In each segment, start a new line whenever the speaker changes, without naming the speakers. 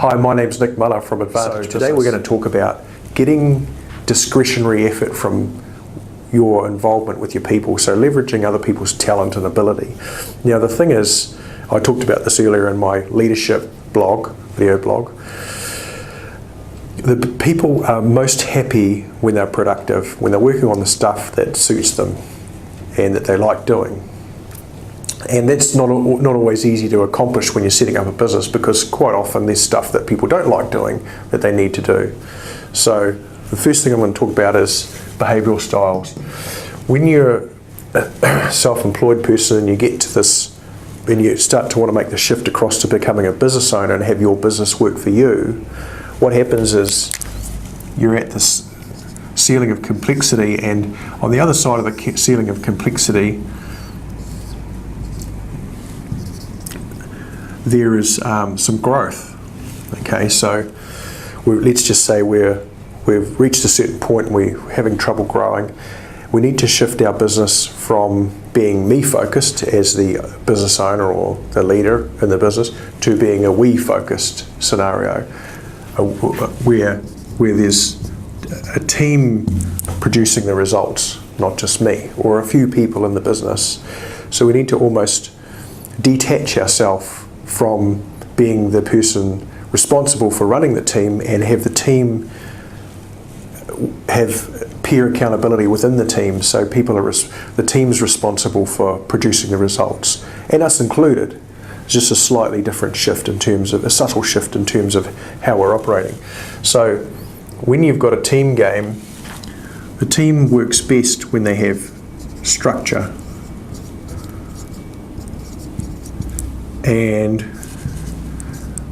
Hi, my name's Nick Muller from Advantage.
So
today we're going to talk about getting discretionary effort from your involvement with your people, so leveraging other people's talent and ability. Now the thing is, I talked about this earlier in my leadership video blog. The people are most happy when they're productive, when they're working on the stuff that suits them and that they like doing. And that's not always easy to accomplish when you're setting up a business, because quite often there's stuff that people don't like doing that they need to do. So the first thing I'm going to talk about is behavioural styles. When you're a self-employed person and you get to this, and you start to want to make the shift across to becoming a business owner and have your business work for you, what happens is you're at this ceiling of complexity, and on the other side of the ceiling of complexity there is some growth. Okay, so let's just say we've reached a certain point and we're having trouble growing. We need to shift our business from being me-focused as the business owner or the leader in the business to being a we-focused scenario, where there's a team producing the results, not just me or a few people in the business. So we need to almost detach ourselves from being the person responsible for running the team and have the team have peer accountability within the team, so the team's responsible for producing the results, and us included. It's just a slightly different shift in terms of, a subtle shift in terms of how we're operating. So when you've got a team game, the team works best when they have structure and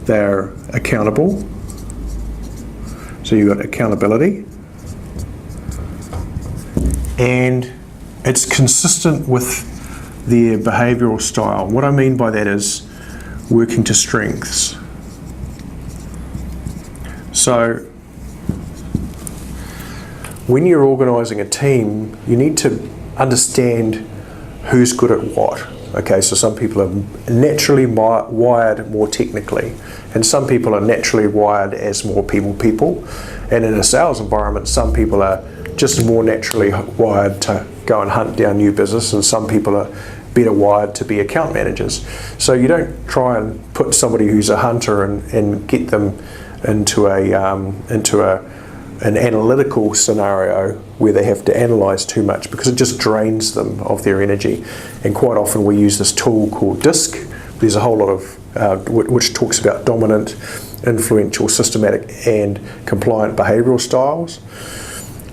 they're accountable. So you've got accountability, and it's consistent with their behavioural style. What I mean by that is working to strengths. So when you're organising a team, you need to understand who's good at what. Okay, so some people are naturally wired more technically, and some people are naturally wired as more people. And in a sales environment, some people are just more naturally wired to go and hunt down new business, and some people are better wired to be account managers. So you don't try and put somebody who's a hunter and get them into an analytical scenario where they have to analyse too much, because it just drains them of their energy. And quite often we use this tool called DISC. There's a whole lot of which talks about dominant, influential, systematic and compliant behavioural styles.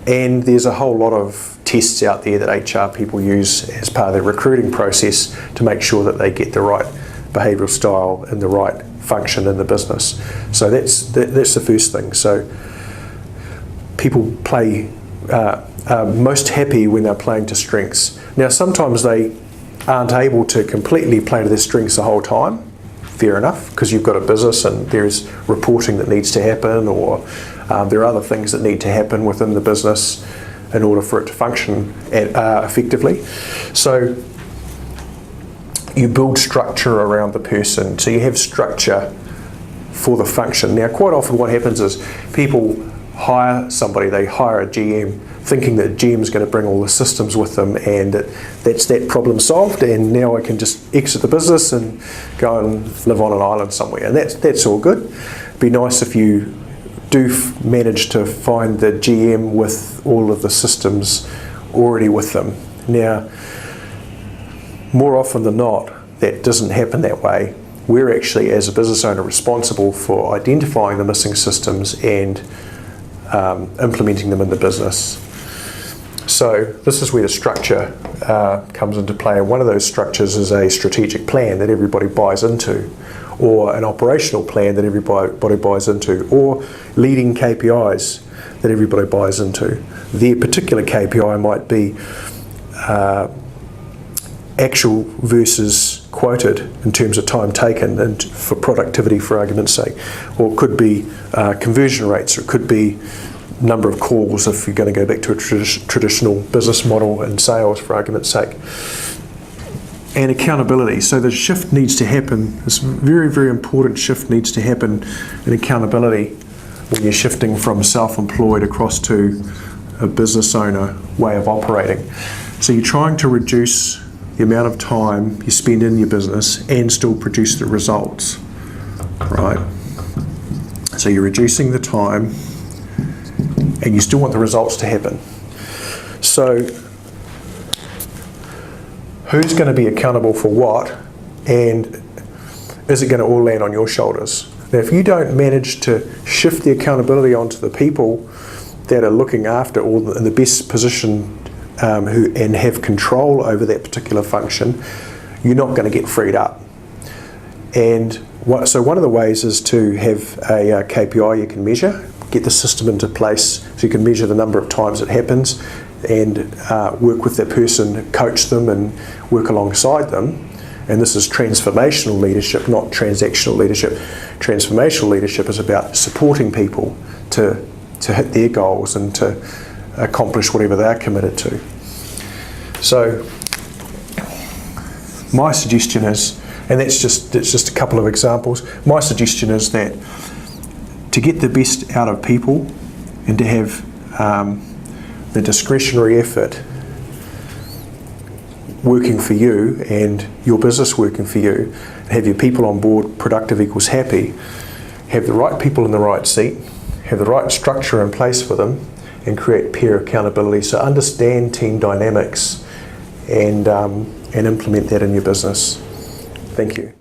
And there's a whole lot of tests out there that HR people use as part of their recruiting process to make sure that they get the right behavioural style and the right function in the business. So that's the first thing. So people are most happy when they're playing to strengths. Now sometimes they aren't able to completely play to their strengths the whole time. Fair enough, because you've got a business and there's reporting that needs to happen, or there are other things that need to happen within the business in order for it to function effectively. So you build structure around the person, so you have structure for the function. Now quite often what happens is people hire somebody, they hire a GM thinking that GM's going to bring all the systems with them, and that's that problem solved, and now I can just exit the business and go and live on an island somewhere, and that's all good. It'd be nice if you do manage to find the GM with all of the systems already with them. Now more often than not that doesn't happen that way. We're actually, as a business owner, responsible for identifying the missing systems and implementing them in the business. So this is where the structure comes into play, and one of those structures is a strategic plan that everybody buys into, or an operational plan that everybody buys into, or leading KPIs that everybody buys into. Their particular KPI might be actual versus quoted in terms of time taken and for productivity, for argument's sake, or it could be conversion rates, or it could be number of calls if you're going to go back to a traditional business model in sales, for argument's sake. and accountability. So the shift needs to happen. This very, very important shift needs to happen in accountability when you're shifting from self-employed across to a business owner way of operating. So you're trying to reduce the amount of time you spend in your business and still produce the results, right? So you're reducing the time and you still want the results to happen. So who's going to be accountable for what, and is it going to all land on your shoulders? Now, if you don't manage to shift the accountability onto the people that are looking after all in the best position and have control over that particular function, you're not going to get freed up. And so one of the ways is to have a KPI you can measure, get the system into place so you can measure the number of times it happens, and work with that person, coach them and work alongside them. And this is transformational leadership, not transactional leadership. Transformational leadership is about supporting people to hit their goals and to accomplish whatever they're committed to. So my suggestion is, and it's just a couple of examples, my suggestion is that to get the best out of people and to have the discretionary effort working for you and your business working for you, have your people on board, productive equals happy, have the right people in the right seat, have the right structure in place for them, and create peer accountability. So understand team dynamics and implement that in your business. Thank you.